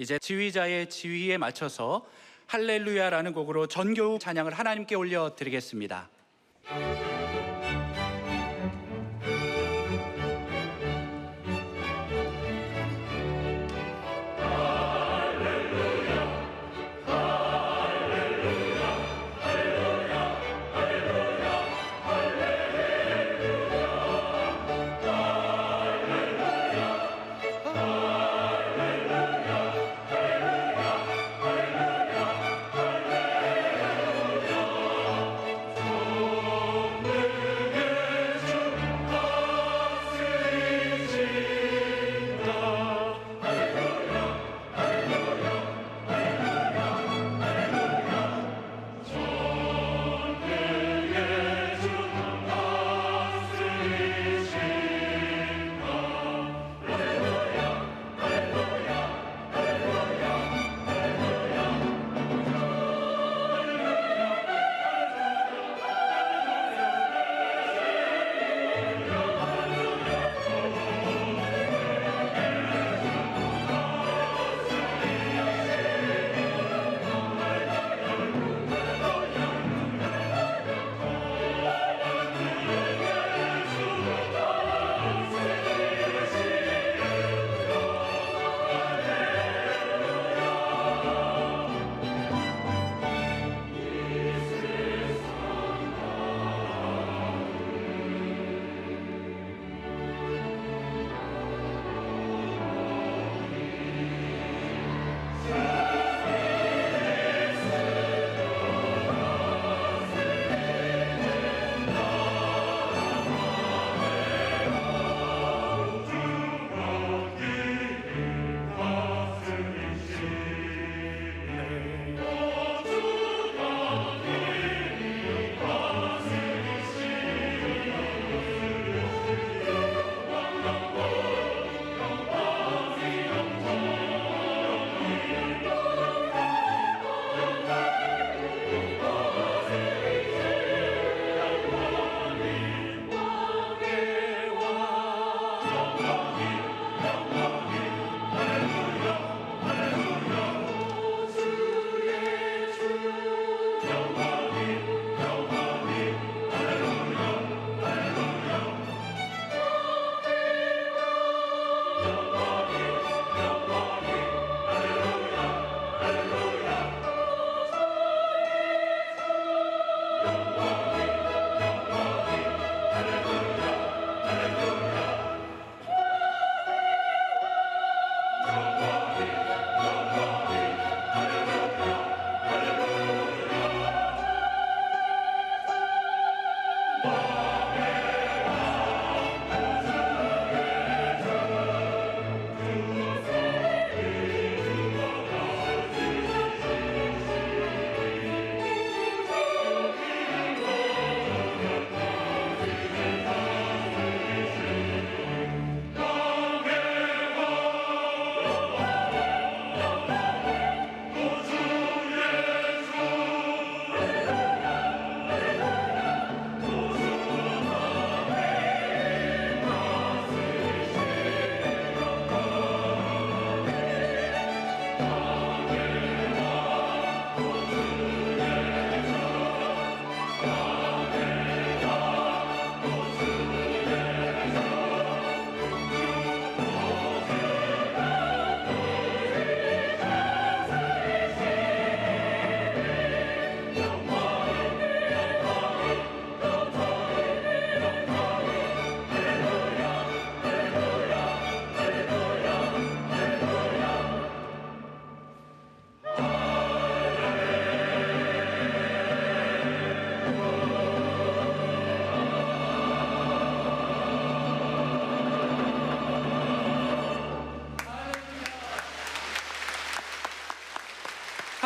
이제 지휘자의 지휘에 맞춰서 할렐루야라는 곡으로 전교우 찬양을 하나님께 올려드리겠습니다.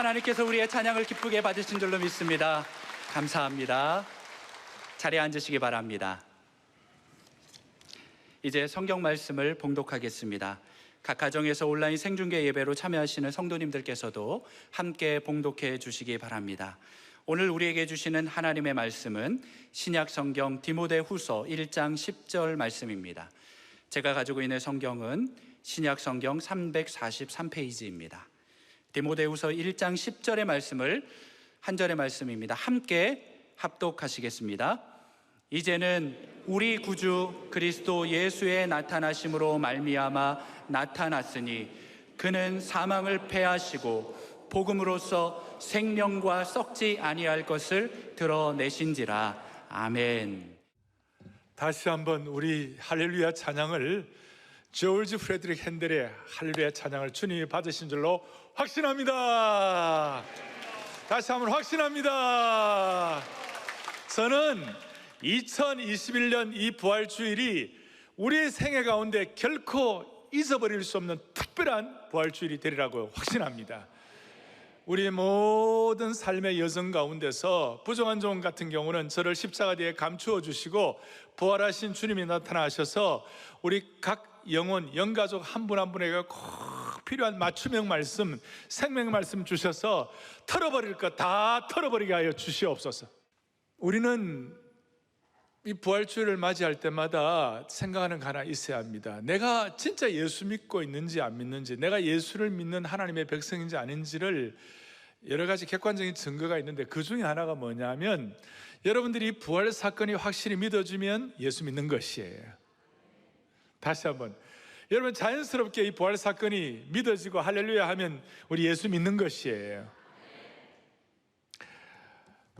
하나님께서 우리의 찬양을 기쁘게 받으신 줄로 믿습니다. 감사합니다. 자리에 앉으시기 바랍니다. 이제 성경 말씀을 봉독하겠습니다. 각 가정에서 온라인 생중계 예배로 참여하시는 성도님들께서도 함께 봉독해 주시기 바랍니다. 오늘 우리에게 주시는 하나님의 말씀은 신약 성경 디모데후서 1장 10절 말씀입니다. 제가 가지고 있는 성경은 신약 성경 343페이지입니다. 디모데후서 1장 10절의 말씀을 한 절의 말씀입니다. 함께 합독하시겠습니다. 이제는 우리 구주 그리스도 예수의 나타나심으로 말미암아 나타났으니 그는 사망을 패하시고 복음으로써 생명과 썩지 아니할 것을 드러내신지라. 아멘. 다시 한번 우리 할렐루야 찬양을 조지 프레드릭 핸델의 할렐루야 찬양을 주님이 받으신 줄로 확신합니다. 다시 한번 확신합니다. 저는 2021년 이 부활주일이 우리의 생애 가운데 결코 잊어버릴 수 없는 특별한 부활주일이 되리라고 확신합니다. 우리의 모든 삶의 여정 가운데서 부정한 종 같은 경우는 저를 십자가 뒤에 감추어 주시고 부활하신 주님이 나타나셔서 우리 각 영혼, 영가족 한 분 한 분에게 꼭 필요한 맞춤형 말씀, 생명 말씀 주셔서 털어버릴 것 다 털어버리게 하여 주시옵소서. 우리는 이 부활주일을 맞이할 때마다 생각하는 거 하나 있어야 합니다. 내가 진짜 예수 믿고 있는지 안 믿는지, 내가 예수를 믿는 하나님의 백성인지 아닌지를 여러 가지 객관적인 증거가 있는데 그 중에 하나가 뭐냐면 여러분들이 부활 사건이 확실히 믿어지면 예수 믿는 것이에요. 다시 한번, 여러분 자연스럽게 이 부활 사건이 믿어지고 할렐루야 하면 우리 예수 믿는 것이에요.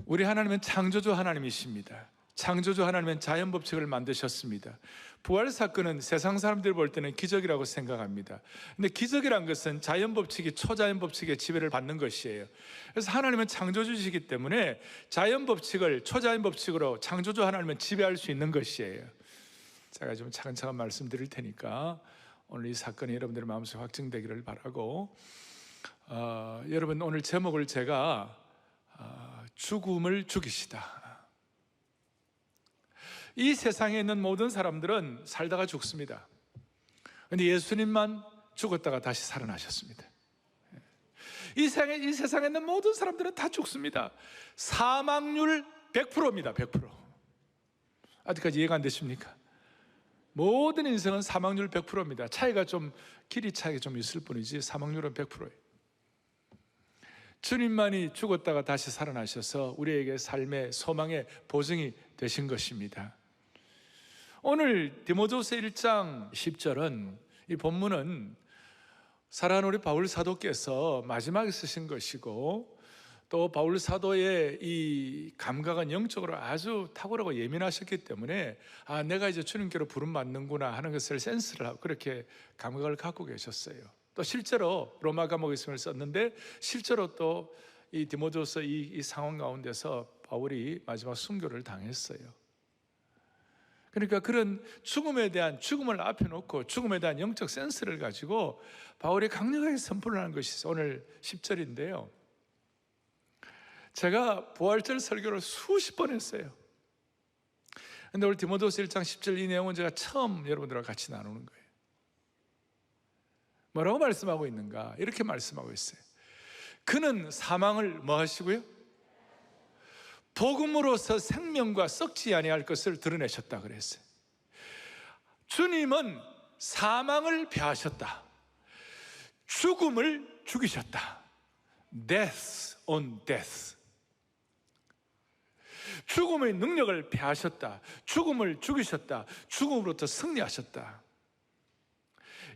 우리 하나님은 창조주 하나님이십니다. 창조주 하나님은 자연 법칙을 만드셨습니다. 부활 사건은 세상 사람들이 볼 때는 기적이라고 생각합니다. 근데 기적이란 것은 자연 법칙이 초자연 법칙의 지배를 받는 것이에요. 그래서 하나님은 창조주시기 때문에 자연 법칙을 초자연 법칙으로 창조주 하나님은 지배할 수 있는 것이에요. 제가 좀 차근차근 말씀드릴 테니까 오늘 이 사건이 여러분들의 마음속에 확증되기를 바라고, 여러분 오늘 제목을 제가 죽음을 죽이시다. 이 세상에 있는 모든 사람들은 살다가 죽습니다. 그런데 예수님만 죽었다가 다시 살아나셨습니다. 이 세상에 있는 모든 사람들은 다 죽습니다. 사망률 100%입니다. 100%. 아직까지 이해가 안 되십니까? 모든 인생은 사망률 100%입니다. 차이가 좀, 길이 차이가 좀 있을 뿐이지 사망률은 100%예요. 주님만이 죽었다가 다시 살아나셔서 우리에게 삶의 소망의 보증이 되신 것입니다. 오늘 디모데후서 1장 10절은, 이 본문은 사랑하는 우리 바울 사도께서 마지막에 쓰신 것이고, 또 바울 사도의 이 감각은 영적으로 아주 탁월하고 예민하셨기 때문에 내가 이제 주님께로 부름받는구나 하는 것을 센스를 하고 그렇게 감각을 갖고 계셨어요. 또 실제로 로마 감옥에 있음을 썼는데 실제로 또 이 디모데후서 이 상황 가운데서 바울이 마지막 순교를 당했어요. 그러니까 그런 죽음을 앞에 놓고 죽음에 대한 영적 센스를 가지고 바울이 강력하게 선포를 하는 것이 오늘 10절인데요. 제가 부활절 설교를 수십 번 했어요. 그런데 오늘 디모데후서 1장 10절 이 내용은 제가 처음 여러분들과 같이 나누는 거예요. 뭐라고 말씀하고 있는가? 이렇게 말씀하고 있어요. 그는 사망을 뭐 하시고요? 복음으로서 생명과 썩지 아니할 것을 드러내셨다 그랬어요. 주님은 사망을 패하셨다. 죽음을 죽이셨다. Death on death. 죽음의 능력을 패하셨다. 죽음을 죽이셨다. 죽음으로부터 승리하셨다.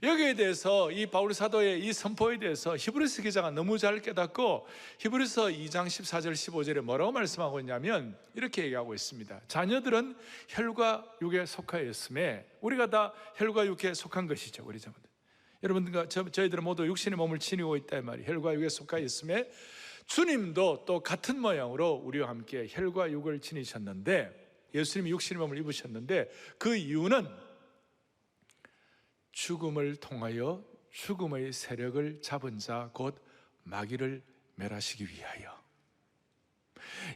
여기에 대해서 이 바울 사도의 이 선포에 대해서 히브리서 기자가 너무 잘 깨닫고 히브리서 2장 14절 15절에 뭐라고 말씀하고 있냐면 이렇게 얘기하고 있습니다. 자녀들은 혈과 육에 속하였음에, 우리가 다 혈과 육에 속한 것이죠. 우리 자녀들, 여러분들과 저희들은 모두 육신의 몸을 지니고 있다 이 말이에요. 혈과 육에 속하였음에 주님도 또 같은 모양으로 우리와 함께 혈과 육을 지니셨는데, 예수님이 육신의 몸을 입으셨는데 그 이유는 죽음을 통하여 죽음의 세력을 잡은 자 곧 마귀를 멸하시기 위하여,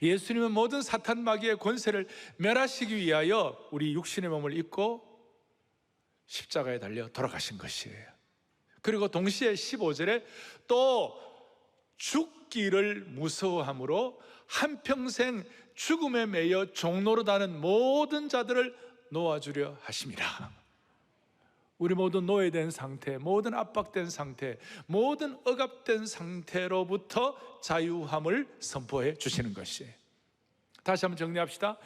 예수님은 모든 사탄 마귀의 권세를 멸하시기 위하여 우리 육신의 몸을 입고 십자가에 달려 돌아가신 것이에요. 그리고 동시에 15절에 또 죽기를 무서워함으로 한평생 죽음에 매여 종로로 다는 모든 자들을 놓아주려 하심이라. 우리 모든 노예된 상태, 모든 압박된 상태, 모든 억압된 상태로부터 자유함을 선포해 주시는 것이에요. 다시 한번 정리합시다.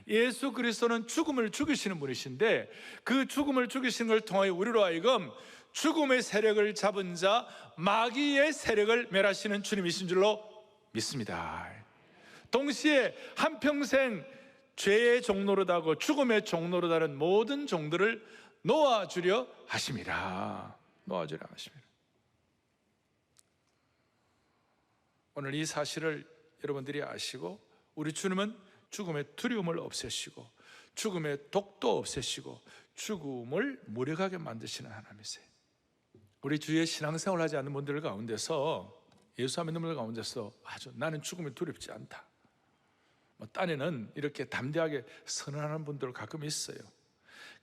예수 그리스도는 죽음을 죽이시는 분이신데, 그 죽음을 죽이시는 걸 통하여 우리로 하여금 죽음의 세력을 잡은 자, 마귀의 세력을 멸하시는 주님이신 줄로 믿습니다. 동시에 한평생 죄의 종노릇하고 죽음의 종노릇하는 모든 종들을 놓아주려 하십니다. 놓아주려 하십니다. 오늘 이 사실을 여러분들이 아시고, 우리 주님은 죽음의 두려움을 없애시고 죽음의 독도 없애시고 죽음을 무력하게 만드시는 하나님이세요. 우리 주위에 신앙생활 하지 않는 분들 가운데서, 예수 믿는 분들 가운데서 아주 나는 죽음이 두렵지 않다, 딴에는 이렇게 담대하게 선언하는 분들 가끔 있어요.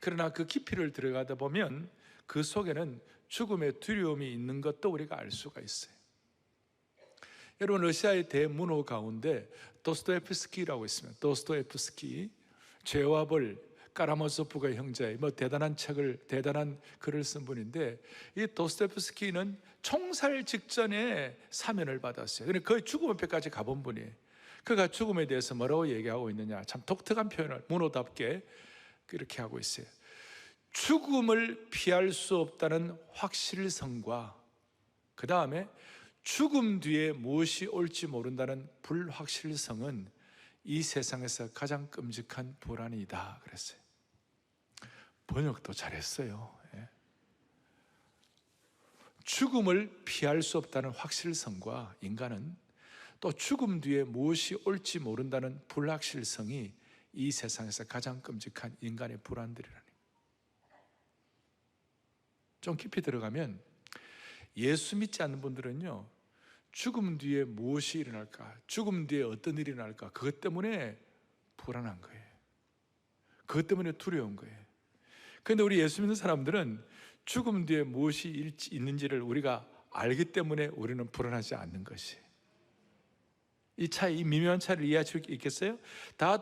그러나 그 깊이를 들어가다 보면 그 속에는 죽음의 두려움이 있는 것도 우리가 알 수가 있어요. 여러분, 러시아의 대문호 가운데 도스토옙스키라고 있습니다. 도스토옙스키, 죄와 벌, 까라모조프가 형제의 대단한 글을 쓴 분인데, 이 도스토옙스키는 총살 직전에 사면을 받았어요. 그러니까 거의 죽음 앞에까지 가본 분이에요. 그가 죽음에 대해서 뭐라고 얘기하고 있느냐, 참 독특한 표현을 문호답게 이렇게 하고 있어요. 죽음을 피할 수 없다는 확실성과, 그 다음에 죽음 뒤에 무엇이 올지 모른다는 불확실성은 이 세상에서 가장 끔찍한 불안이다 그랬어요. 번역도 잘했어요. 죽음을 피할 수 없다는 확실성과 인간은 또 죽음 뒤에 무엇이 올지 모른다는 불확실성이 이 세상에서 가장 끔찍한 인간의 불안들이라니. 좀 깊이 들어가면 예수 믿지 않는 분들은요, 죽음 뒤에 무엇이 일어날까, 죽음 뒤에 어떤 일이 일어날까, 그것 때문에 불안한 거예요. 그것 때문에 두려운 거예요. 그런데 우리 예수 믿는 사람들은 죽음 뒤에 무엇이 있는지를 우리가 알기 때문에 우리는 불안하지 않는 것이에요. 이 차이, 이 미묘한 차이를 이해할 수 있겠어요?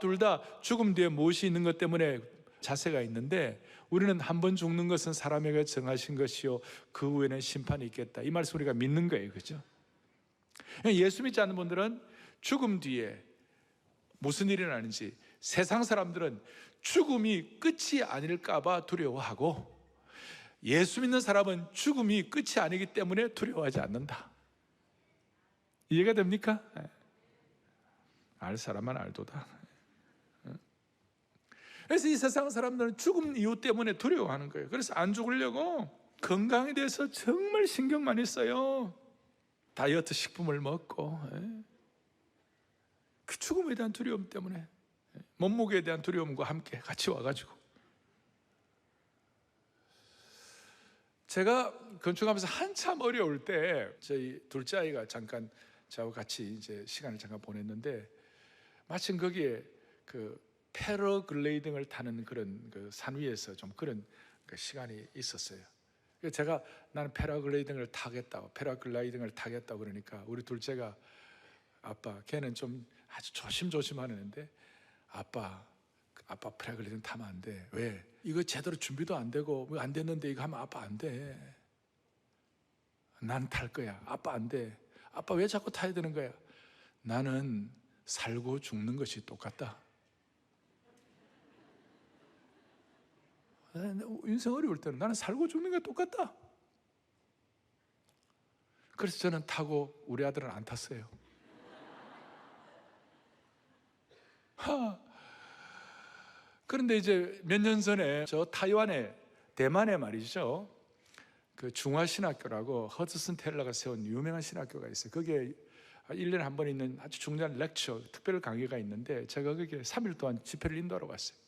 둘 다 죽음 뒤에 무엇이 있는 것 때문에 자세가 있는데, 우리는 한 번 죽는 것은 사람에게 정하신 것이요 그 후에는 심판이 있겠다, 이 말씀 우리가 믿는 거예요. 그죠? 예수 믿지 않는 분들은 죽음 뒤에 무슨 일이 일어나는지, 세상 사람들은 죽음이 끝이 아닐까 봐 두려워하고, 예수 믿는 사람은 죽음이 끝이 아니기 때문에 두려워하지 않는다. 이해가 됩니까? 알 사람만 알도다. 그래서 이 세상 사람들은 죽음 이유 때문에 두려워하는 거예요. 그래서 안 죽으려고 건강에 대해서 정말 신경 많이 써요. 다이어트 식품을 먹고, 그 죽음에 대한 두려움 때문에, 몸무게에 대한 두려움과 함께 같이 와가지고. 제가 건축하면서 한참 어려울 때 저희 둘째 아이가 잠깐 저하고 같이 이제 시간을 잠깐 보냈는데, 마침 거기에 그 패러글라이딩을 타는 그런 그 산 위에서 좀 그런 그 시간이 있었어요. 그래서 제가 나는 패러글라이딩을 타겠다고 그러니까 우리 둘째가, 아빠, 걔는 좀 아주 조심하는데, 아빠 패러글라이딩 타면 안 돼. 왜? 이거 제대로 준비도 안 되고 안 됐는데 이거 하면 아빠 안 돼. 난 탈 거야. 아빠 안 돼. 아빠 왜 자꾸 타야 되는 거야? 나는 살고 죽는 것이 똑같다. 인생 어려울 때는 나는 살고 죽는 게 똑같다. 그래서 저는 타고 우리 아들은 안 탔어요. 그런데 이제 몇 년 전에 저 타이완에, 대만에 말이죠, 그 중화신학교라고 허드슨 텔러가 세운 유명한 신학교가 있어요. 거기에 1년에 한 번 있는 아주 중요한 렉처, 특별 강의가 있는데, 제가 거기에 3일 동안 집회를 인도하러 갔어요.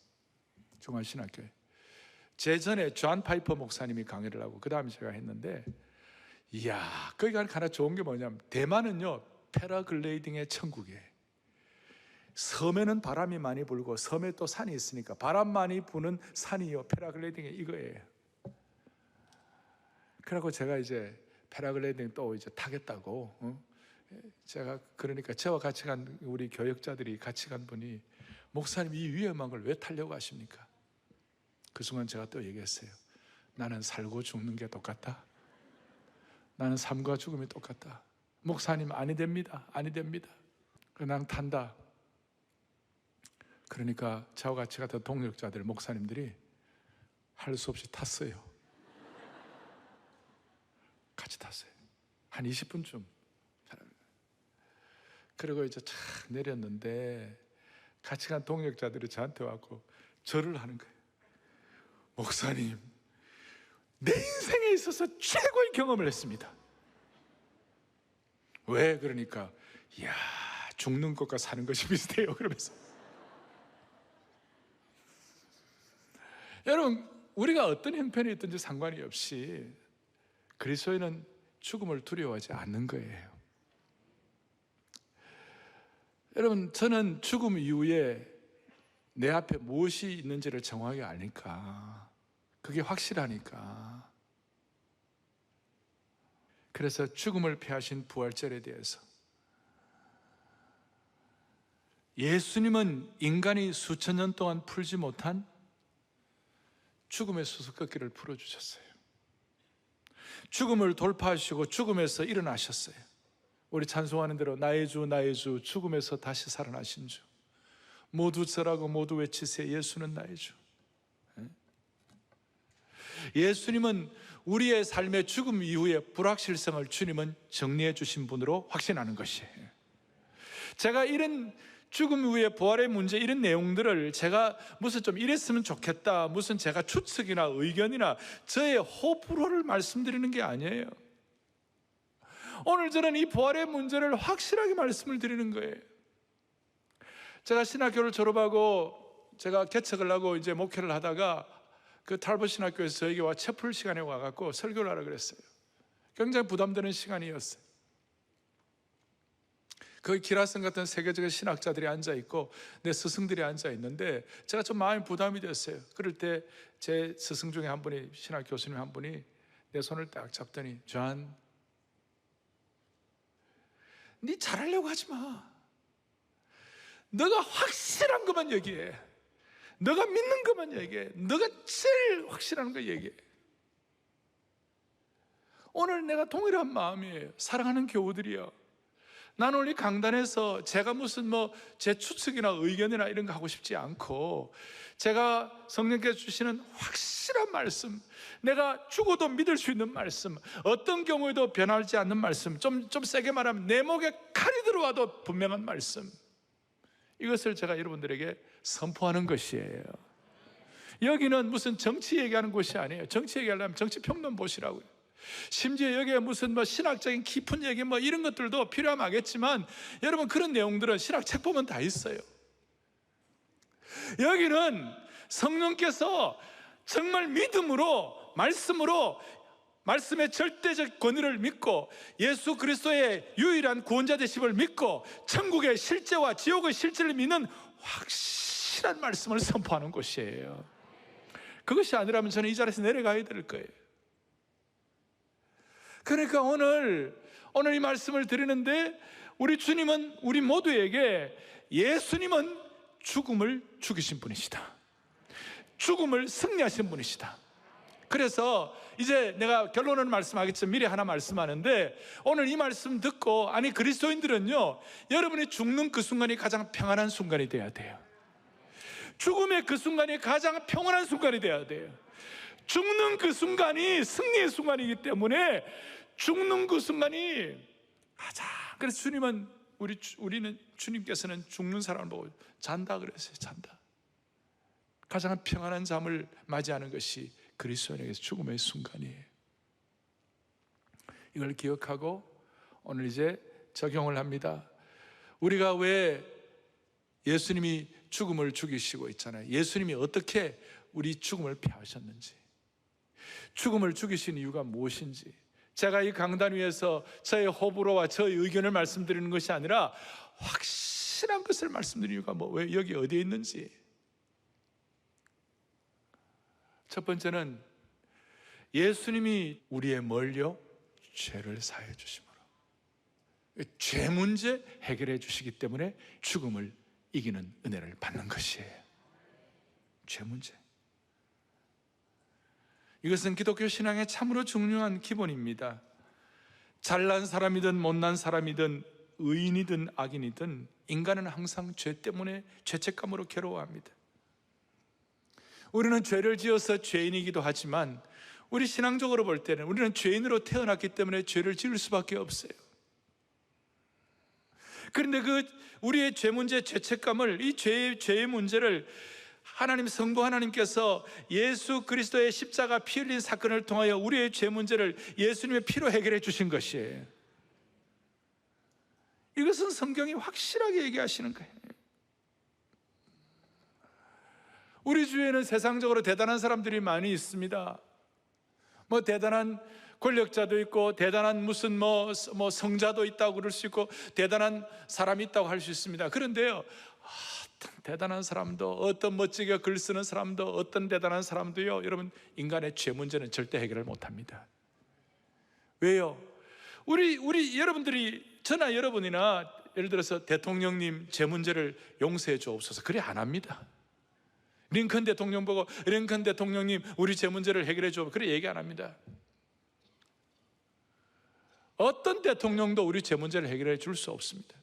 중화신학교에. 제 전에 존 파이퍼 목사님이 강의를 하고 그 다음에 제가 했는데, 이야, 거기 하나 좋은 게 뭐냐면, 대만은요 패러글라이딩의 천국이에요. 섬에는 바람이 많이 불고 섬에 또 산이 있으니까 바람 많이 부는 산이요 패러글라이딩이 이거예요. 그러고 제가 이제 패러글라이딩 또 이제 타겠다고, 제가 그러니까 저와 같이 간 우리 교역자들이 같이 간 분이, 목사님 이 위험한 걸 왜 타려고 하십니까? 그 순간 제가 또 얘기했어요. 나는 살고 죽는 게 똑같다. 나는 삶과 죽음이 똑같다. 목사님, 아니 됩니다. 아니 됩니다. 그냥 탄다. 그러니까 저와 같이 같은 동력자들, 목사님들이 할 수 없이 탔어요. 같이 탔어요. 한 20분쯤. 그리고 이제 착 내렸는데 같이 간 동력자들이 저한테 와서 절을 하는 거예요. 목사님, 내 인생에 있어서 최고의 경험을 했습니다. 왜? 그러니까 이야, 죽는 것과 사는 것이 비슷해요. 그러면서 여러분, 우리가 어떤 형편이 있든지 상관이 없이 그리스도인은 죽음을 두려워하지 않는 거예요. 여러분, 저는 죽음 이후에 내 앞에 무엇이 있는지를 정확하게 아니까, 그게 확실하니까. 그래서 죽음을 피하신 부활절에 대해서, 예수님은 인간이 수천 년 동안 풀지 못한 죽음의 수수께끼를 풀어주셨어요. 죽음을 돌파하시고 죽음에서 일어나셨어요. 우리 찬송하는 대로 나의 주 나의 주, 죽음에서 다시 살아나신 주. 모두 절하고 모두 외치세요. 예수는 나의 주. 예수님은 우리의 삶의 죽음 이후의 불확실성을 주님은 정리해 주신 분으로 확신하는 것이에요. 제가 이런 죽음 이후에 부활의 문제, 이런 내용들을 제가 무슨 좀 이랬으면 좋겠다, 무슨 제가 추측이나 의견이나 저의 호불호를 말씀드리는 게 아니에요. 오늘 저는 이 부활의 문제를 확실하게 말씀을 드리는 거예요. 제가 신학교를 졸업하고 제가 개척을 하고 이제 목회를 하다가 그 탈버 신학교에서 저에게 와 채플 시간에 와갖고 설교를 하라 그랬어요. 굉장히 부담되는 시간이었어요. 거기 기라슨 같은 세계적인 신학자들이 앉아있고 내 스승들이 앉아있는데 제가 좀 마음이 부담이 됐어요. 그럴 때 제 스승 중에 한 분이, 신학 교수님 한 분이 내 손을 딱 잡더니, 존, 네 잘하려고 하지 마. 너가 확실한 것만 얘기해. 너가 믿는 것만 얘기해. 너가 제일 확실한 거 얘기해. 오늘 내가 동일한 마음이에요. 사랑하는 교우들이요, 나는 오늘 이 강단에서 제가 무슨 제 추측이나 의견이나 이런 거 하고 싶지 않고, 제가 성령께서 주시는 확실한 말씀, 내가 죽어도 믿을 수 있는 말씀, 어떤 경우에도 변하지 않는 말씀, 좀 세게 말하면 내 목에 칼이 들어와도 분명한 말씀, 이것을 제가 여러분들에게 선포하는 것이에요. 여기는 무슨 정치 얘기하는 곳이 아니에요. 정치 얘기하려면 정치평론 보시라고요. 심지어 여기에 무슨 신학적인 깊은 얘기 이런 것들도 필요하면 하겠지만, 여러분 그런 내용들은 신학 책 보면 다 있어요. 여기는 성령께서 정말 믿음으로, 말씀으로, 말씀의 절대적 권위를 믿고 예수 그리스도의 유일한 구원자 되심을 믿고 천국의 실제와 지옥의 실제를 믿는 확실한 말씀을 선포하는 곳이에요. 그것이 아니라면 저는 이 자리에서 내려가야 될 거예요. 그러니까 오늘 이 말씀을 드리는데, 우리 주님은 우리 모두에게, 예수님은 죽음을 죽이신 분이시다. 죽음을 승리하신 분이시다. 그래서 이제 내가 결론을 말씀하겠지만 미리 하나 말씀하는데, 오늘 이 말씀 듣고, 아니 그리스도인들은요, 여러분이 죽는 그 순간이 가장 평안한 순간이 돼야 돼요. 죽음의 그 순간이 가장 평안한 순간이 돼야 돼요. 죽는 그 순간이 승리의 순간이기 때문에 죽는 그 순간이 가장, 그래서 주님은 우리는 주님께서는 죽는 사람을 보고 잔다 그랬어요. 잔다. 가장 평안한 잠을 맞이하는 것이 그리스도인에게서 죽음의 순간이에요. 이걸 기억하고 오늘 이제 적용을 합니다. 우리가 왜 예수님이 죽음을 죽이시고 있잖아요. 예수님이 어떻게 우리 죽음을 피하셨는지, 죽음을 죽이신 이유가 무엇인지, 제가 이 강단 위에서 저의 호불호와 저의 의견을 말씀드리는 것이 아니라 확실한 것을 말씀드리는 이유가 왜 여기 어디에 있는지. 첫 번째는 예수님이 우리의 뭘요? 죄를 사해 주심으로, 죄 문제 해결해 주시기 때문에 죽음을 이기는 은혜를 받는 것이에요. 죄 문제. 이것은 기독교 신앙의 참으로 중요한 기본입니다. 잘난 사람이든 못난 사람이든 의인이든 악인이든 인간은 항상 죄 때문에 죄책감으로 괴로워합니다. 우리는 죄를 지어서 죄인이기도 하지만 우리 신앙적으로 볼 때는 우리는 죄인으로 태어났기 때문에 죄를 지을 수밖에 없어요. 그런데 우리의 죄 문제, 죄책감을, 이 죄의 문제를 하나님, 성부 하나님께서 예수 그리스도의 십자가 피 흘린 사건을 통하여 우리의 죄 문제를 예수님의 피로 해결해 주신 것이에요. 이것은 성경이 확실하게 얘기하시는 거예요. 우리 주위에는 세상적으로 대단한 사람들이 많이 있습니다. 대단한 권력자도 있고, 대단한 무슨 성자도 있다고 그럴 수 있고, 대단한 사람이 있다고 할 수 있습니다. 그런데요, 어떤 대단한 사람도, 어떤 멋지게 글 쓰는 사람도, 어떤 대단한 사람도요, 여러분, 인간의 죄 문제는 절대 해결을 못 합니다. 왜요? 우리 여러분들이, 저나 여러분이나 예를 들어서 대통령님 죄 문제를 용서해 주옵소서, 그래 안 합니다. 링컨 대통령 보고 링컨 대통령님 우리 죄 문제를 해결해 줘, 그래 얘기 안 합니다. 어떤 대통령도 우리 죄 문제를 해결해 줄 수 없습니다.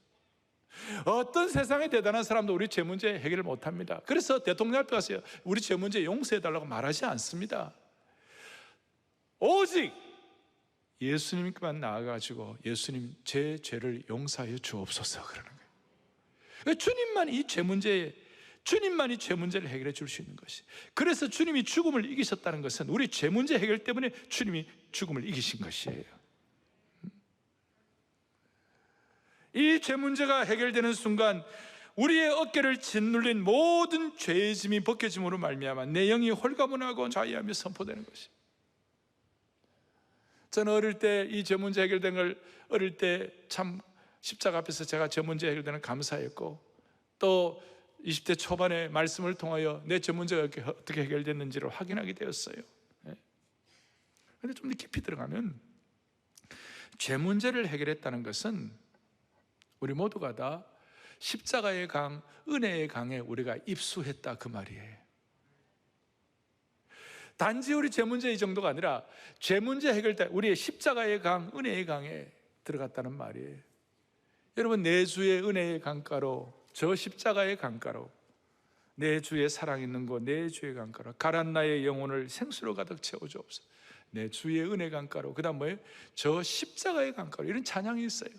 어떤 세상의 대단한 사람도 우리 죄 문제 해결을 못 합니다. 그래서 대통령 앞에 가서 우리 죄 문제 용서해 달라고 말하지 않습니다. 오직 예수님께만 나아가지고 예수님 제 죄를 용서하여 주옵소서 그러는 거예요. 주님만이 이 죄 문제를 해결해 줄 수 있는 것이. 그래서 주님이 죽음을 이기셨다는 것은 우리 죄 문제 해결 때문에 주님이 죽음을 이기신 것이에요. 이 죄 문제가 해결되는 순간 우리의 어깨를 짓눌린 모든 죄의 짐이 벗겨짐으로 말미암아 내 영이 홀가분하고 자유하며 선포되는 것이. 저는 어릴 때 이 죄 문제 해결된 걸 어릴 때 참 십자가 앞에서 제가 죄 문제 해결되는 감사했고, 또 20대 초반에 말씀을 통하여 내 죄 문제가 어떻게 해결됐는지를 확인하게 되었어요. 그런데 좀 더 깊이 들어가면 죄 문제를 해결했다는 것은 우리 모두가 다 십자가의 강, 은혜의 강에 우리가 입수했다 그 말이에요. 단지 우리 죄 문제 이 정도가 아니라 죄 문제 해결 때 우리의 십자가의 강, 은혜의 강에 들어갔다는 말이에요. 여러분, 내 주의 은혜의 강가로, 저 십자가의 강가로, 내 주의 사랑 있는 곳, 내 주의 강가로 가란 나의 영혼을 생수로 가득 채워주옵소서. 내 주의 은혜 강가로, 그 다음 뭐예요? 저 십자가의 강가로. 이런 찬양이 있어요.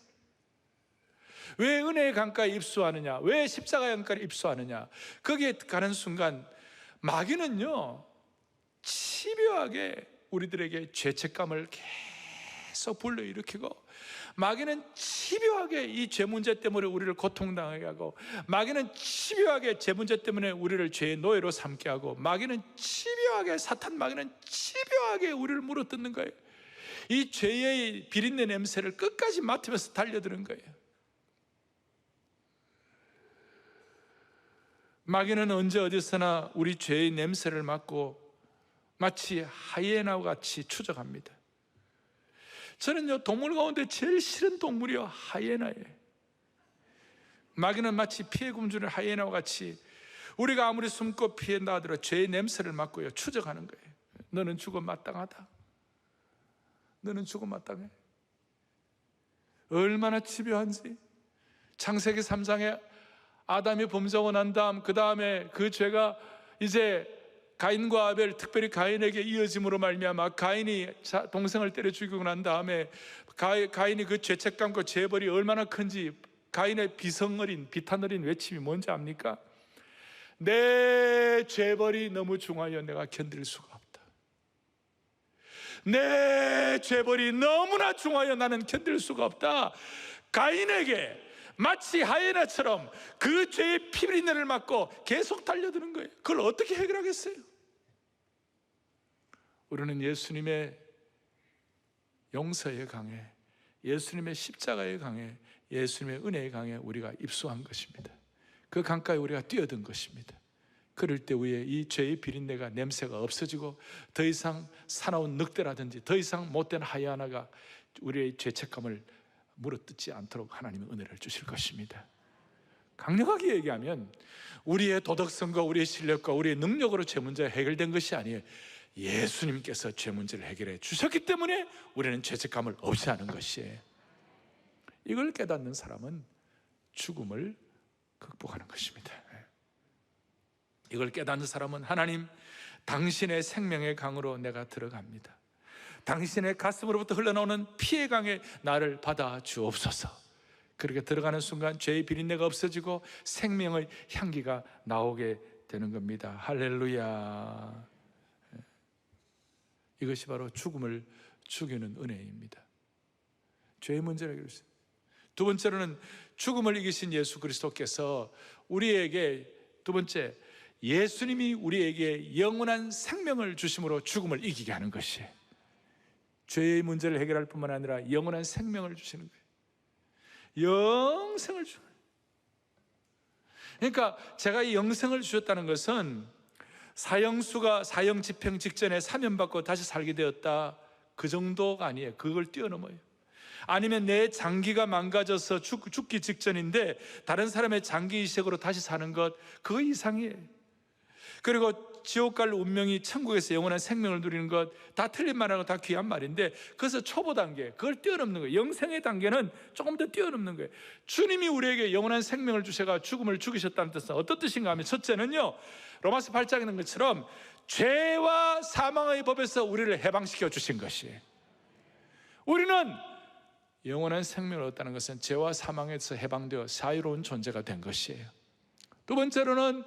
왜 은혜의 강가에 입수하느냐? 왜 십자가의 강가에 입수하느냐? 거기에 가는 순간 마귀는요, 집요하게 우리들에게 죄책감을 계속 불러일으키고, 마귀는 집요하게 이 죄 문제 때문에 우리를 고통당하게 하고, 마귀는 집요하게 죄 문제 때문에 우리를 죄의 노예로 삼게 하고, 마귀는 집요하게, 사탄 마귀는 집요하게 우리를 물어뜯는 거예요. 이 죄의 비린내 냄새를 끝까지 맡으면서 달려드는 거예요. 마귀는 언제 어디서나 우리 죄의 냄새를 맡고 마치 하이에나와 같이 추적합니다. 저는요, 동물 가운데 제일 싫은 동물이요, 하이에나예요. 마귀는 마치 피해 굶주린 하이에나와 같이 우리가 아무리 숨고 피한다 하더라도 죄의 냄새를 맡고요, 추적하는 거예요. 너는 죽어 마땅하다. 너는 죽어 마땅해. 얼마나 집요한지. 창세기 3장에 아담이 범죄하고 난 다음, 그 다음에 그 죄가 이제 가인과 아벨, 특별히 가인에게 이어짐으로 말미암아 가인이 동생을 때려 죽이고 난 다음에 가인이 그 죄책감과 죄벌이 얼마나 큰지, 가인의 비탄 어린 외침이 뭔지 압니까? 내 죄벌이 너무 중하여 내가 견딜 수가 없다. 내 죄벌이 너무나 중하여 나는 견딜 수가 없다. 가인에게 마치 하이에나처럼 그 죄의 피비린내를 맡고 계속 달려드는 거예요. 그걸 어떻게 해결하겠어요? 우리는 예수님의 용서의 강에, 예수님의 십자가의 강에, 예수님의 은혜의 강에 우리가 입수한 것입니다. 그 강가에 우리가 뛰어든 것입니다. 그럴 때 위에 이 죄의 비린내가, 냄새가 없어지고 더 이상 사나운 늑대라든지 더 이상 못된 하이에나가 우리의 죄책감을 물어뜯지 않도록 하나님은 은혜를 주실 것입니다. 강력하게 얘기하면 우리의 도덕성과 우리의 실력과 우리의 능력으로 죄 문제가 해결된 것이 아니에요. 예수님께서 죄 문제를 해결해 주셨기 때문에 우리는 죄책감을 없이 하는 것이에요. 이걸 깨닫는 사람은 죽음을 극복하는 것입니다. 이걸 깨닫는 사람은 하나님, 당신의 생명의 강으로 내가 들어갑니다. 당신의 가슴으로부터 흘러나오는 피의 강에 나를 받아 주옵소서. 그렇게 들어가는 순간 죄의 비린내가 없어지고 생명의 향기가 나오게 되는 겁니다. 할렐루야. 이것이 바로 죽음을 죽이는 은혜입니다. 죄의 문제를 해결했어요. 두 번째로는 죽음을 이기신 예수 그리스도께서 우리에게, 두 번째, 예수님이 우리에게 영원한 생명을 주심으로 죽음을 이기게 하는 것이에요. 죄의 문제를 해결할 뿐만 아니라 영원한 생명을 주시는 거예요. 영생을 주는 거예요. 그러니까 제가 이 영생을 주셨다는 것은 사형수가 사형 집행 직전에 사면받고 다시 살게 되었다, 그 정도가 아니에요. 그걸 뛰어넘어요. 아니면 내 장기가 망가져서 죽기 직전인데 다른 사람의 장기 이식으로 다시 사는 것, 그거 이상이에요. 그리고 지옥 갈 운명이 천국에서 영원한 생명을 누리는 것, 다 틀린 말하고 다 귀한 말인데, 그래서 초보 단계, 그걸 뛰어넘는 거예요. 영생의 단계는 조금 더 뛰어넘는 거예요. 주님이 우리에게 영원한 생명을 주셔가 죽음을 죽이셨다는 뜻은 어떤 뜻인가 하면, 첫째는요, 로마서 8장에 있는 것처럼 죄와 사망의 법에서 우리를 해방시켜 주신 것이에요. 우리는 영원한 생명을 얻었다는 것은 죄와 사망에서 해방되어 자유로운 존재가 된 것이에요. 두 번째로는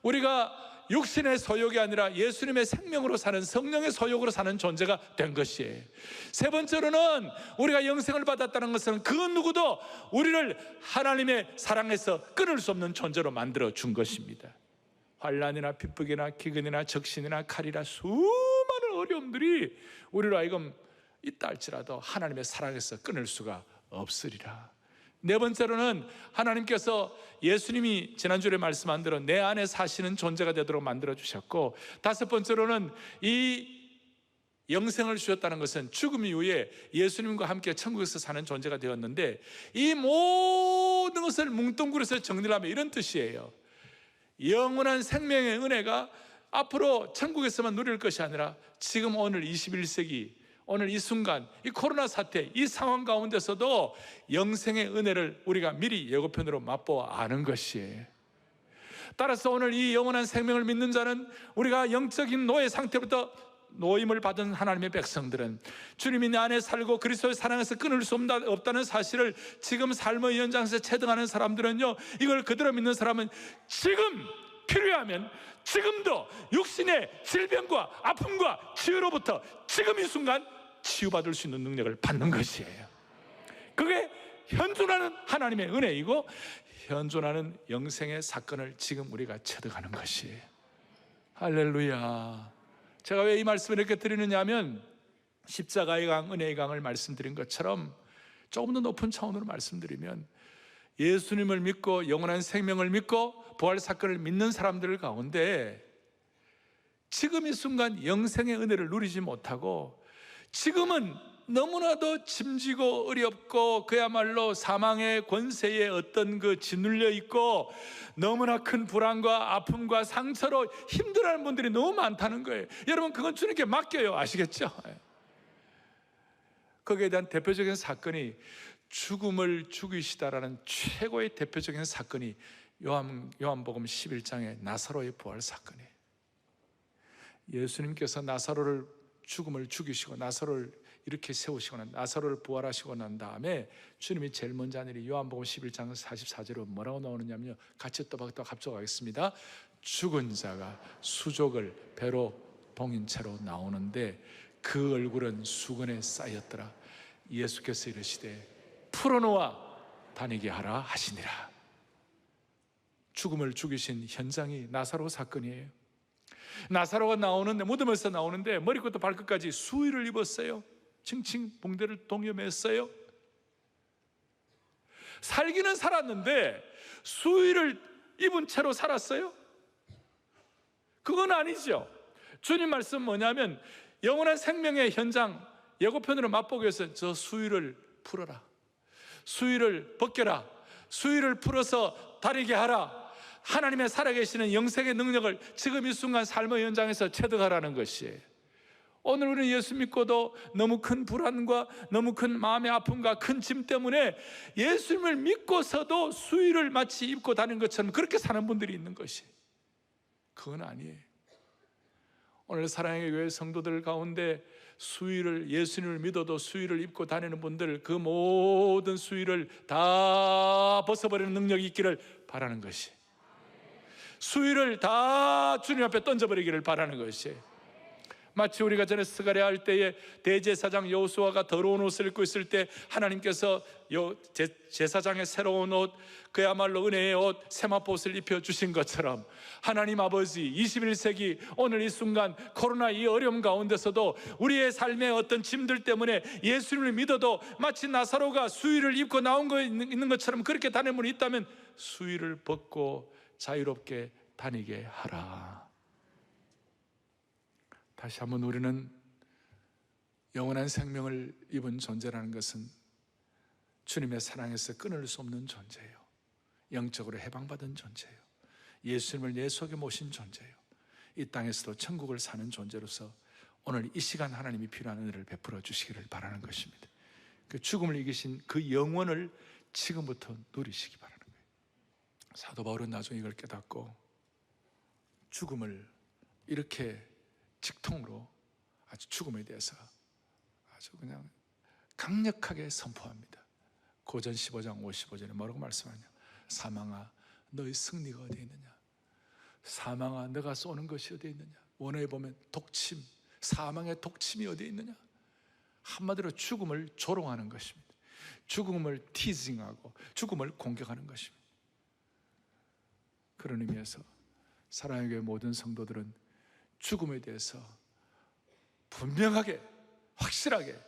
우리가 육신의 소욕이 아니라 예수님의 생명으로 사는, 성령의 소욕으로 사는 존재가 된 것이에요. 세 번째로는 우리가 영생을 받았다는 것은 그 누구도 우리를 하나님의 사랑에서 끊을 수 없는 존재로 만들어 준 것입니다. 환난이나 핍박이나 기근이나 적신이나 칼이나 수많은 어려움들이 우리로 하여금 있다 할지라도 하나님의 사랑에서 끊을 수가 없으리라. 네 번째로는 하나님께서 예수님이 지난주에 말씀한 대로 내 안에 사시는 존재가 되도록 만들어 주셨고, 다섯 번째로는 이 영생을 주셨다는 것은 죽음 이후에 예수님과 함께 천국에서 사는 존재가 되었는데, 이 모든 것을 뭉뚱그려서 정리를 하면 이런 뜻이에요. 영원한 생명의 은혜가 앞으로 천국에서만 누릴 것이 아니라 지금 오늘 21세기, 오늘 이 순간, 이 코로나 사태, 이 상황 가운데서도 영생의 은혜를 우리가 미리 예고편으로 맛보아 아는 것이에요. 따라서 오늘 이 영원한 생명을 믿는 자는, 우리가 영적인 노예 상태부터 노임을 받은 하나님의 백성들은 주님이 내 안에 살고 그리스도의 사랑에서 끊을 수 없다는 사실을 지금 삶의 현장에서 체득하는 사람들은요, 이걸 그대로 믿는 사람은 지금 필요하면 지금도 육신의 질병과 아픔과 치유로부터 지금 이 순간 치유받을 수 있는 능력을 받는 것이에요. 그게 현존하는 하나님의 은혜이고, 현존하는 영생의 사건을 지금 우리가 체득하는 것이에요. 할렐루야. 제가 왜 이 말씀을 이렇게 드리느냐 하면, 십자가의 강, 은혜의 강을 말씀드린 것처럼 조금 더 높은 차원으로 말씀드리면, 예수님을 믿고 영원한 생명을 믿고 부활 사건을 믿는 사람들 가운데 지금 이 순간 영생의 은혜를 누리지 못하고, 지금은 너무나도 짐지고 어렵고 그야말로 사망의 권세에 어떤 그 짓눌려 있고 너무나 큰 불안과 아픔과 상처로 힘들어하는 분들이 너무 많다는 거예요. 여러분, 그건 주님께 맡겨요. 아시겠죠? 거기에 대한 대표적인 사건이, 죽음을 죽이시다라는 최고의 대표적인 사건이 요한복음 11장의 나사로의 부활 사건이에요. 예수님께서 나사로를 죽음을 죽이시고 나사로를 이렇게 세우시고 나사로를 부활하시고 난 다음에 주님이 제일 먼저 한 일이 요한복음 11장 44절로 뭐라고 나오느냐면요, 같이 또박또박 합독하겠습니다. 죽은 자가 수족을 배로 봉인 채로 나오는데 그 얼굴은 수건에 쌓였더라. 예수께서 이르시되 풀어놓아 다니게 하라 하시니라. 죽음을 죽이신 현장이 나사로 사건이에요. 나사로가 나오는데, 무덤에서 나오는데 머리부터 발끝까지 수의를 입었어요. 칭칭 붕대를 동여맸어요. 살기는 살았는데 수의를 입은 채로 살았어요? 그건 아니죠. 주님 말씀 뭐냐면, 영원한 생명의 현장 예고편으로 맛보기 위해서 저 수의를 풀어라, 수의를 벗겨라, 수의를 풀어서 다니게 하라. 하나님의 살아계시는 영생의 능력을 지금 이 순간 삶의 현장에서 체득하라는 것이에요. 오늘 우리는 예수 믿고도 너무 큰 불안과 너무 큰 마음의 아픔과 큰 짐 때문에 예수님을 믿고서도 수의를 마치 입고 다니는 것처럼 그렇게 사는 분들이 있는 것이, 그건 아니에요. 오늘 사랑의 교회 성도들 가운데 수의를, 예수님을 믿어도 수의를 입고 다니는 분들, 그 모든 수의를 다 벗어버리는 능력이 있기를 바라는 것이, 수의를 다 주님 앞에 던져버리기를 바라는 것이, 마치 우리가 전에 스가랴 할 때에 대제사장 여호수아가 더러운 옷을 입고 있을 때 하나님께서 제사장의 새로운 옷, 그야말로 은혜의 옷, 세마포옷을 입혀주신 것처럼 하나님 아버지, 21세기 오늘 이 순간 코로나 이 어려움 가운데서도 우리의 삶의 어떤 짐들 때문에 예수님을 믿어도 마치 나사로가 수의를 입고 나온 거 있는 것처럼 그렇게 다니는 분이 있다면 수의를 벗고 자유롭게 다니게 하라. 다시 한번 우리는 영원한 생명을 입은 존재라는 것은 주님의 사랑에서 끊을 수 없는 존재예요. 영적으로 해방받은 존재예요. 예수님을 내 속에 모신 존재예요. 이 땅에서도 천국을 사는 존재로서 오늘 이 시간 하나님이 필요한 은혜를 베풀어 주시기를 바라는 것입니다. 그 죽음을 이기신 그 영원을 지금부터 누리시기 바라는 거예요. 사도 바울은 나중에 이걸 깨닫고 죽음을 이렇게 직통으로 아주 죽음에 대해서 아주 그냥 강력하게 선포합니다. 고전 15장 55절에 뭐라고 말씀하냐? 사망아 너의 승리가 어디에 있느냐? 사망아 너가 쏘는 것이 어디에 있느냐? 원어에 보면 독침, 사망의 독침이 어디에 있느냐? 한마디로 죽음을 조롱하는 것입니다. 죽음을 티징하고 죽음을 공격하는 것입니다. 그런 의미에서 사랑의 교회 모든 성도들은 죽음에 대해서 분명하게, 확실하게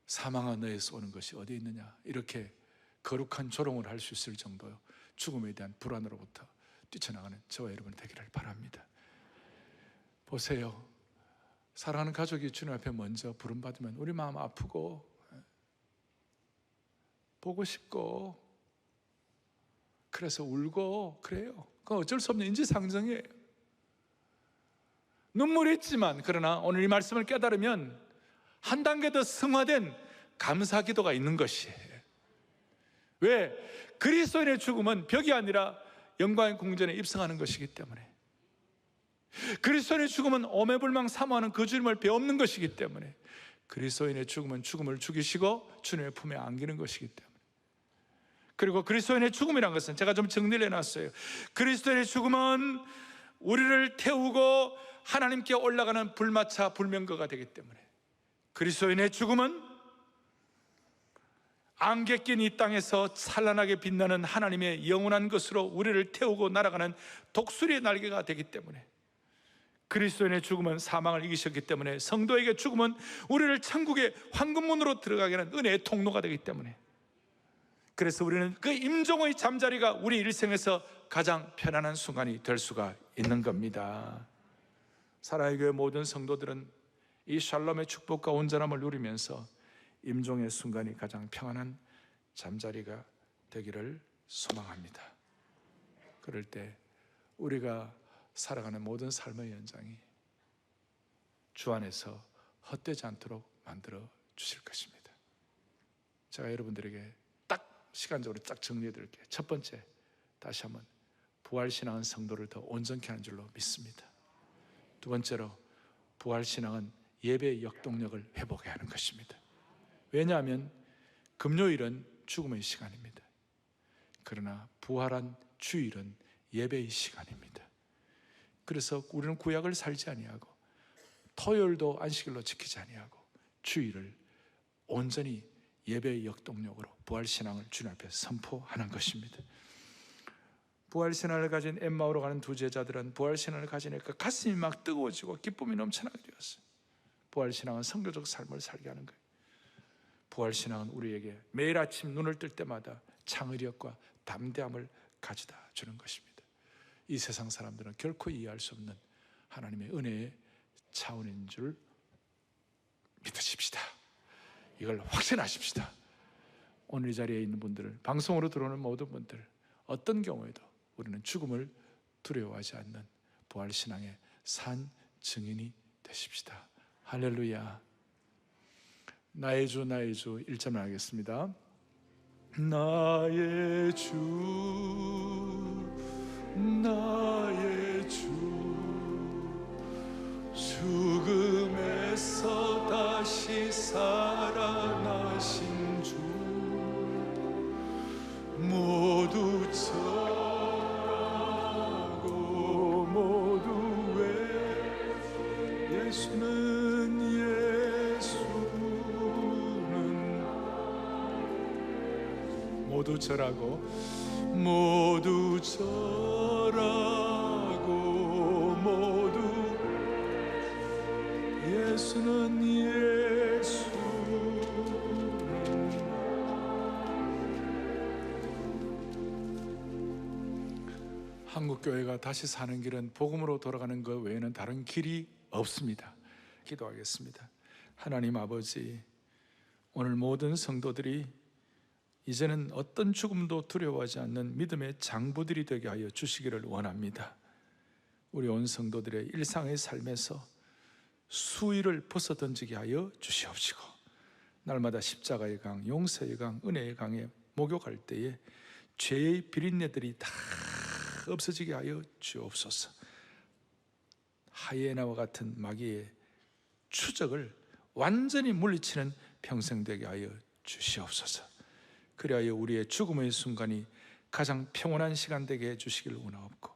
사망아 너에서 오는 것이 어디에 있느냐, 이렇게 거룩한 조롱을 할 수 있을 정도요 죽음에 대한 불안으로부터 뛰쳐나가는 저와 여러분 되기를 바랍니다. 보세요, 사랑하는 가족이 주님 앞에 먼저 부름받으면 우리 마음 아프고 보고 싶고 그래서 울고 그래요. 그건 어쩔 수 없는 인지상정이에요. 눈물이 있지만, 그러나 오늘 이 말씀을 깨달으면 한 단계 더 승화된 감사 기도가 있는 것이에요. 왜? 그리스도인의 죽음은 벽이 아니라 영광의 궁전에 입성하는 것이기 때문에, 그리스도인의 죽음은 오매불망 사모하는 그 주님을 배없는 것이기 때문에, 그리스도인의 죽음은 죽음을 죽이시고 주님의 품에 안기는 것이기 때문에, 그리고 그리스도인의 죽음이란 것은 제가 좀 정리를 해놨어요. 그리스도인의 죽음은 우리를 태우고 하나님께 올라가는 불마차 불명거가 되기 때문에, 그리스도인의 죽음은 안개 낀 이 땅에서 찬란하게 빛나는 하나님의 영원한 것으로 우리를 태우고 날아가는 독수리의 날개가 되기 때문에, 그리스도인의 죽음은 사망을 이기셨기 때문에, 성도에게 죽음은 우리를 천국의 황금문으로 들어가게 하는 은혜의 통로가 되기 때문에, 그래서 우리는 그 임종의 잠자리가 우리 일생에서 가장 편안한 순간이 될 수가 있는 겁니다. 사랑의 교회 모든 성도들은 이 샬롬의 축복과 온전함을 누리면서 임종의 순간이 가장 평안한 잠자리가 되기를 소망합니다. 그럴 때 우리가 살아가는 모든 삶의 연장이 주 안에서 헛되지 않도록 만들어 주실 것입니다. 제가 여러분들에게 시간적으로 딱 정리해 드릴게요. 첫 번째, 다시 한번 부활신앙은 성도를 더 온전케 하는 줄로 믿습니다. 두 번째로, 부활신앙은 예배의 역동력을 회복해 하는 것입니다. 왜냐하면 금요일은 죽음의 시간입니다. 그러나 부활한 주일은 예배의 시간입니다. 그래서 우리는 구약을 살지 아니하고 토요일도 안식일로 지키지 아니하고 주일을 온전히 예배의 역동력으로 부활신앙을 주님 앞에 선포하는 것입니다. 부활신앙을 가진 엠마오로 가는 두 제자들은 부활신앙을 가지니까 가슴이 막 뜨거워지고 기쁨이 넘쳐나게 되었어요. 부활신앙은 선교적 삶을 살게 하는 거예요. 부활신앙은 우리에게 매일 아침 눈을 뜰 때마다 창의력과 담대함을 가져다 주는 것입니다. 이 세상 사람들은 결코 이해할 수 없는 하나님의 은혜의 차원인 줄 믿으십시다. 이걸 확신하십시다. 오늘 이 자리에 있는 분들을, 방송으로 들어오는 모든 분들, 어떤 경우에도 우리는 죽음을 두려워하지 않는 부활신앙의 산 증인이 되십시다. 할렐루야. 나의 주 나의 주 1절만 하겠습니다. 나의 주 나의 주 죽음에서 다시 살아나신 주 모두 절하고 모두 외 예수는 모두 절하고 모두 절하고 모두 예수는 한국교회가 다시 사는 길은 복음으로 돌아가는 것 외에는 다른 길이 없습니다. 기도하겠습니다. 하나님 아버지, 오늘 모든 성도들이 이제는 어떤 죽음도 두려워하지 않는 믿음의 장부들이 되게 하여 주시기를 원합니다. 우리 온 성도들의 일상의 삶에서 수위를 벗어던지게 하여 주시옵시고, 날마다 십자가의 강, 용서의 강, 은혜의 강에 목욕할 때에 죄의 비린내들이 다 없어지게 하여 주옵소서. 하이에나와 같은 마귀의 추적을 완전히 물리치는 평생 되게 하여 주시옵소서. 그리하여 우리의 죽음의 순간이 가장 평온한 시간 되게 해주시길 원하옵고,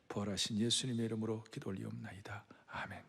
부활하신 예수님의 이름으로 기도 올리옵나이다. 아멘.